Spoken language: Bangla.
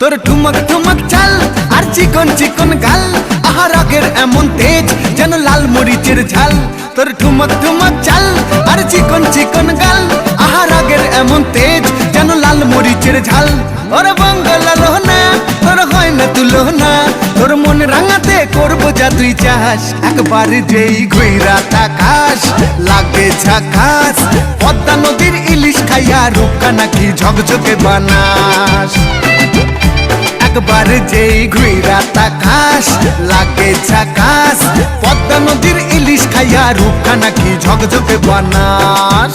তোর ঠুমক ঠুমক চাল আর চিকন চিকন গাল, আহা রাগের এমন তেজ যেন লাল মরিচের ঝাল। তোর ঠুমক ঠুমক চাল আর চিকন চিকন গাল, আহা রাগের এমন তেজ যেন লাল মরিচের ঝাল। ওরে বাঙ্গালা লোহনা তোর হয় না তুলনা, তোর মন রাঙাতে করবো যা তুই চাস। একবার যেই ঘুইরা তাকাস লাগে ঝাকাস, পদ্মা নদীর ইলিশ খাইয়া রূপকা নাকি ঝকঝকে বানাস। একবার যেই ঘুইরা তাকাস লাগে ঝাকাস, পদ্মা নদীর ইলিশ খাইয়া রূপকা নাকি ঝকঝকে বানাস।